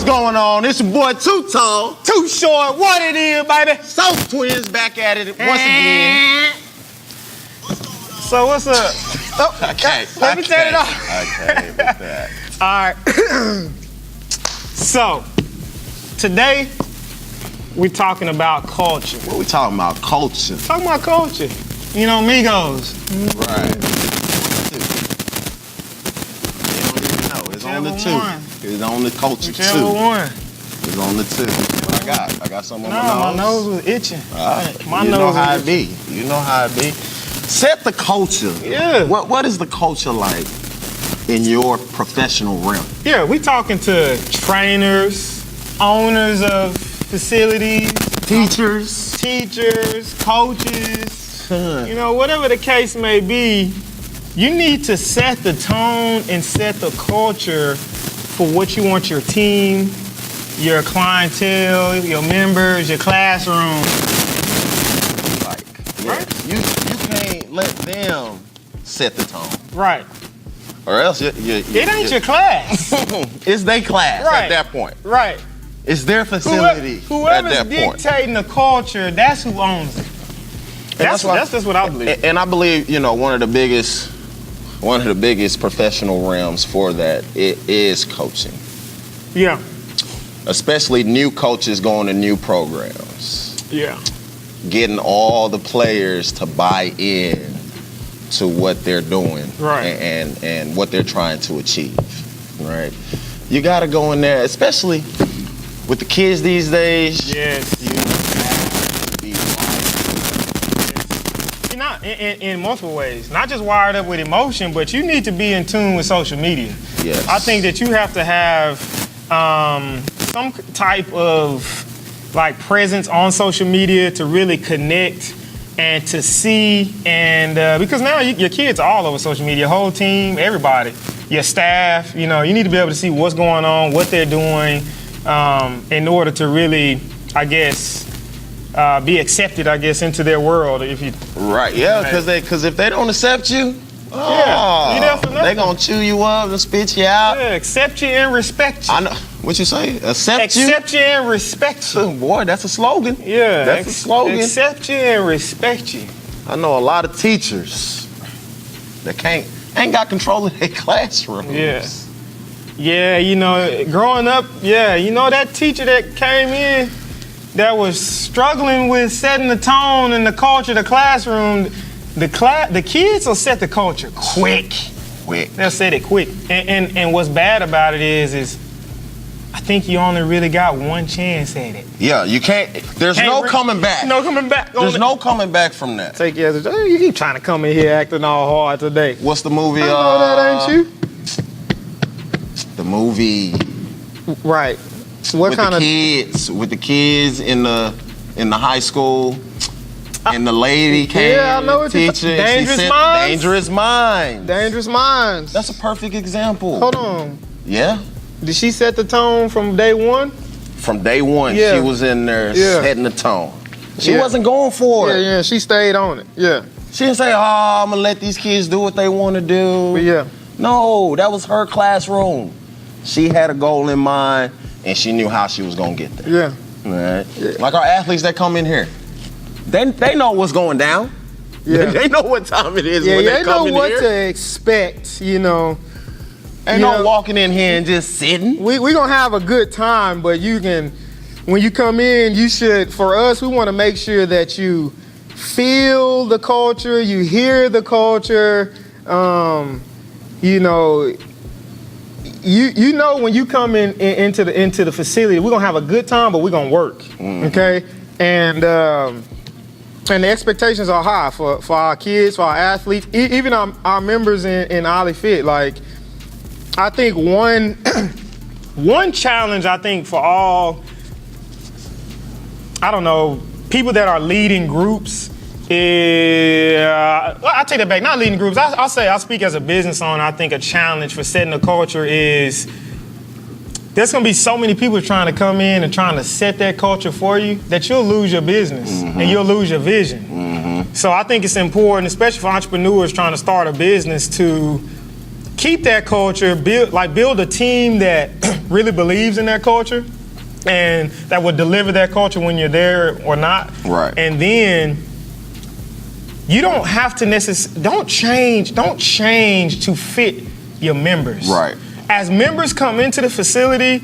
going on? It's your boy Too Tall, Too Short. What it is, baby? Soul Twins back at it once again. So what's up? Oh, let me turn it off. I can't with that. All right. So today we're talking about culture. What we talking about? Culture. Talking about culture. You know, Migos. Right. It's on the two. It's on the culture Whichever too. one. It's on the two. What I got something on Nah, my nose. my nose was itching. All right. My you know nose how is it be. You know how it be. Set the culture. Yeah. What is the culture like in your professional realm? Yeah, we talking to trainers, owners of facilities, Teachers. coaches, you know, whatever the case may be, you need to set the tone and set the culture for what you want your team, your clientele, your members, your classroom. Like, right? You can't let them set the tone. Right. Or else It ain't your class. it's their class Right. at that point. Right. It's their facility Whoever's at that point. dictating the culture, that's who owns it. That's just what I believe. And I believe, you know, one of the biggest professional realms for that is coaching. Yeah. Especially new coaches going to new programs. Yeah. Getting all the players to buy in to what they're doing, right, and what they're trying to achieve, right? You got to go in there, especially with the kids these days. Yes. You have to be wired. You're not in multiple ways. Not just wired up with emotion, but you need to be in tune with social media. Yes. I think that you have to have some type of like presence on social media to really connect and to see, and because now your kids are all over social media, your whole team, everybody, your staff, you know, you need to be able to see what's going on, what they're doing, in order to really, I guess, be accepted, I guess, into their world. If you right, yeah, because if they don't accept you, you there for nothing. They gonna chew you up and spit you out. Yeah, accept you and respect you. I know. What you say? Accept you and respect you. Boy, that's a slogan. Yeah, that's a slogan. Accept you and respect you. I know a lot of teachers that ain't got control of their classrooms. Yes. Yeah, you know, growing up, you know that teacher that came in that was struggling with setting the tone and the culture of the classroom, the kids will set the culture quick. They'll set it quick. And what's bad about it is I think you only really got one chance at it. Yeah, you can't. There's no coming back. No coming back. There's no coming back from that. Take you as you keep trying to come in here acting all hard today. What's the movie? I know that ain't you. The movie. Right. What with kind the of kids? With the kids in the high school, and the lady came. Yeah, I know what you're teaching. Dangerous Minds. Dangerous Minds. Dangerous Minds. That's a perfect example. Hold on. Yeah. Did she set the tone from day one? From day one, she was in there setting the tone. She wasn't going for it. Yeah, she stayed on it. Yeah. She didn't say, "Oh, I'm gonna let these kids do what they want to do." But yeah. No, that was her classroom. She had a goal in mind, and she knew how she was gonna get there. Yeah. Right. Yeah. Like our athletes that come in here, they know what's going down. Yeah. They know what time it is when they come in here. They know what to expect. You know. Ain't no walking in here and just sitting. We gonna have a good time, but when you come in, you should. For us, we want to make sure that you feel the culture, you hear the culture. You know, you know when you come into the facility, we're gonna have a good time, but we're gonna work. Mm-hmm. Okay, and the expectations are high for our kids, for our athletes, even our members in Ollie Fit. Like, I think one challenge, I think, for all, I don't know, people that are leading groups is, I take that back, not leading groups. I'll speak as a business owner. I think a challenge for setting a culture is there's gonna be so many people trying to come in and trying to set that culture for you that you'll lose your business and you'll lose your vision. So I think it's important, especially for entrepreneurs trying to start a business, to keep that culture, build a team that really believes in that culture and that will deliver that culture when you're there or not. Right. And then you don't have to don't change to fit your members. Right. As members come into the facility,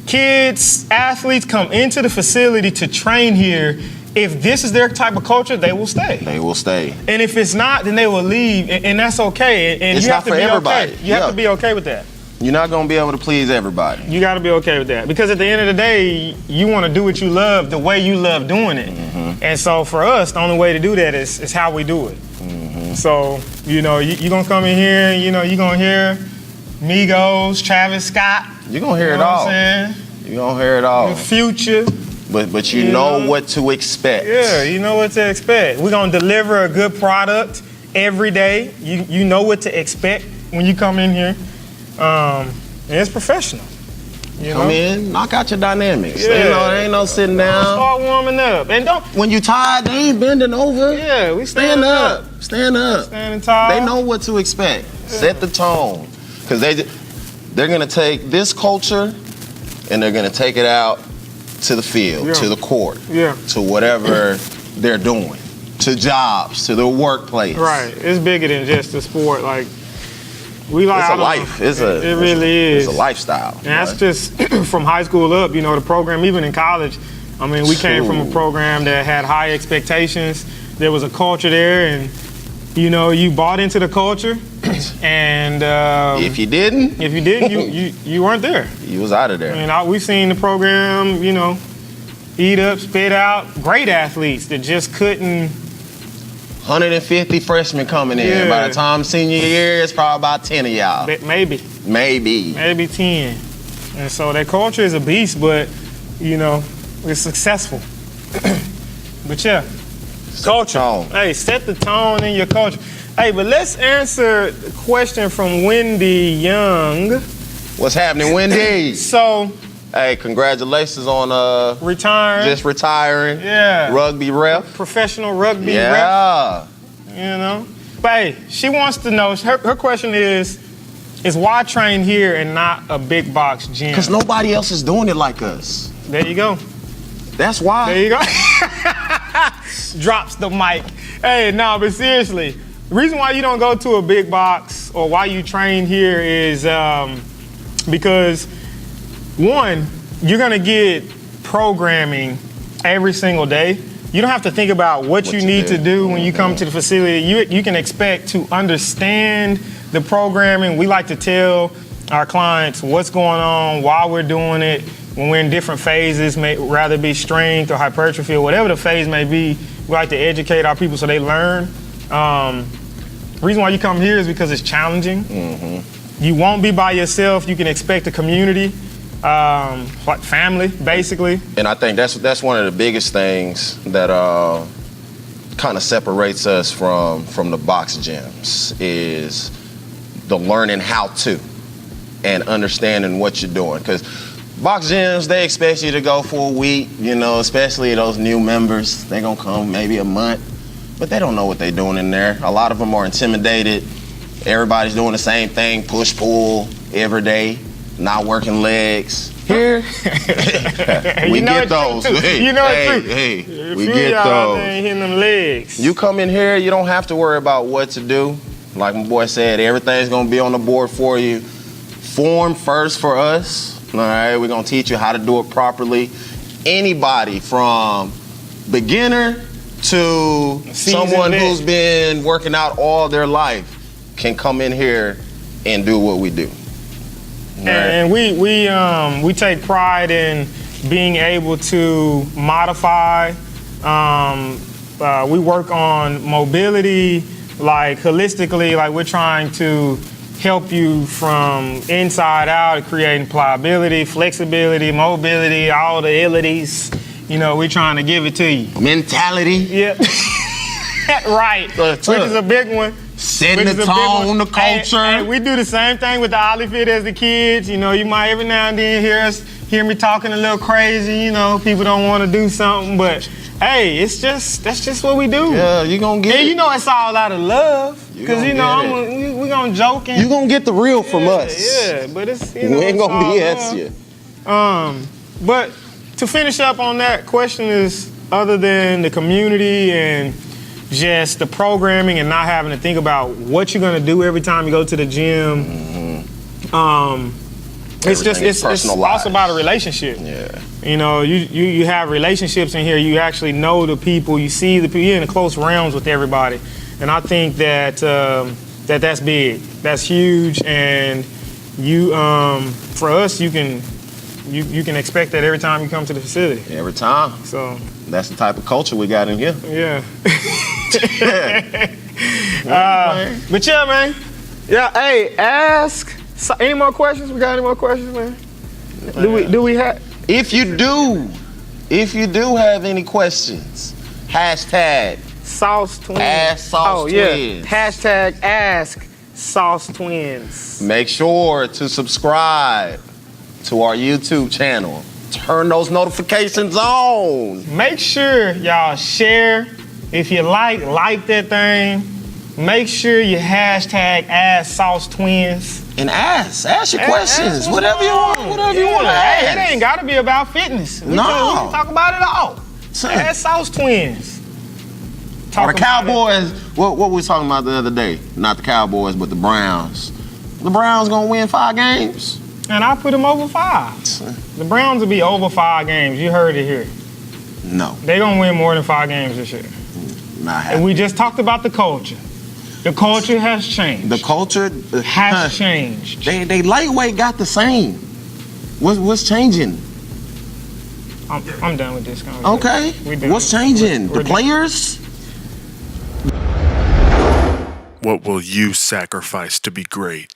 kids, athletes come into the facility to train here. If this is their type of culture, they will stay. They will stay. And if it's not, then they will leave, and that's okay. And It's you have not to for be everybody. okay. You have to be okay with that. You're not gonna be able to please everybody. You got to be okay with that, because at the end of the day, you want to do what you love the way you love doing it. And so for us, the only way to do that is how we do it. So you're gonna come in here, and you're gonna hear Migos, Travis Scott. You're gonna hear You it know what all. I'm saying? You're gonna hear it all. The Future. But you know what to expect. Yeah, you know what to expect. We're gonna deliver a good product every day. You know what to expect when you come in here. And it's professional. Come in, knock out your dynamics. Yeah. There ain't no sitting down. Start warming up. And don't. When you tired, they ain't bending over. Yeah, we Stand up. Stand up. Standing tall. They know what to expect. Set the tone. Because they're going to take this culture and they're going to take it out to the field, to the court, to whatever they're doing, to jobs, to the workplace. Right. It's bigger than just a sport. Like, we like. It's a life. It really is. It's a lifestyle. And that's just from high school up, the program, even in college. I mean, we came from a program that had high expectations. There was a culture there, and, you bought into the culture. And if you didn't, you weren't there. You was out of there. And we've seen the program, eat up, spit out. Great athletes that just couldn't. 150 freshmen coming in. Yeah. By the time senior year, it's probably about 10 of y'all. Maybe 10. And so that culture is a beast, but it's successful. But yeah, culture. Hey, set the tone in your culture. Hey, but let's answer the question from Wendy Young. What's happening, Wendy? So, hey, congratulations on retiring. Just retiring. Yeah. Rugby ref. Professional rugby ref. But hey, she wants to know, her question is why train here and not a big box gym? Because nobody else is doing it like us. There you go. That's why. There you go. Drops the mic. Hey, no, but seriously, the reason why you don't go to a big box or why you train here is because, one, you're going to get programming every single day. You don't have to think about what you need to do when you come to the facility. You can expect to understand the programming. We like to tell our clients what's going on, why we're doing it, when we're in different phases, may rather be strength or hypertrophy or whatever the phase may be. We like to educate our people so they learn. The reason why you come here is because it's challenging. You won't be by yourself. You can expect a community, like family, basically. And I think that's one of the biggest things that kind of separates us from the box gyms is the learning how to and understanding what you're doing. Because box gyms, they expect you to go for a week, especially those new members. They're going to come maybe a month, but they don't know what they're doing in there. A lot of them are intimidated. Everybody's doing the same thing, push, pull every day, not working legs. Here, we get those. We get those. Hitting them legs. You come in here, you don't have to worry about what to do. Like my boy said, everything's going to be on the board for you. Form first for us. All right, we're going to teach you how to do it properly. Anybody from beginner to someone who's been working out all their life can come in here and do what we do. Right. And we take pride in being able to modify. We work on mobility, like holistically, like we're trying to help you from inside out, creating pliability, flexibility, mobility, all the abilities. We're trying to give it to you. Mentality. Yeah. Right. Which is a big one. Setting the tone, the culture. Hey, we do the same thing with the OlliFit as the kids. You might every now and then hear me talking a little crazy. People don't want to do something, but Hey, that's just what we do. Yeah, you gonna get And it. you know it's all out of love. You Cause gonna you know get we gonna joke and You gonna get the real from us. Yeah, but it's you know We ain't it's gonna all BS love. you. But to finish up on that question is, other than the community and just the programming and not having to think about what you're gonna do every time you go to the gym, it's personalized. also about a relationship. Yeah. You know, you have relationships in here. You actually know the people. You see the people. You're in the close realms with everybody, and I think that that's big. That's huge, and you for us, you can expect that every time you come to the facility. Every time. So That's the type of culture we got in here. yeah. But yeah, man. Yeah. Hey, ask. Any more questions? We got any more questions, man? Do we have? If you do have any questions, hashtag Sauce Twins. Ask Sauce Twins. Hashtag Ask Sauce Twins. make sure to subscribe to our YouTube channel. Turn those notifications on. Make sure y'all share. If you like that thing. Make sure you hashtag Ask Sauce Twins. And ask your questions. Ask Whatever you want. Whatever you want to Hey, ask. it ain't gotta be about fitness. We No. can talk about it all. Son. Ask Sauce Twins. Or Talk the about Cowboys, what we was talking about the other day? Not the Cowboys, but the Browns. The Browns gonna win 5 games. it. And I put them over 5. The Browns will be over 5 games. You heard it here. No, They gonna win more than 5 games this year. not And happening. we just talked about the culture. The culture has changed. The culture has changed. They lightweight got the same. What's changing? I'm done with this conversation. Okay. We done. What's changing? We're The players? What will you sacrifice to be great?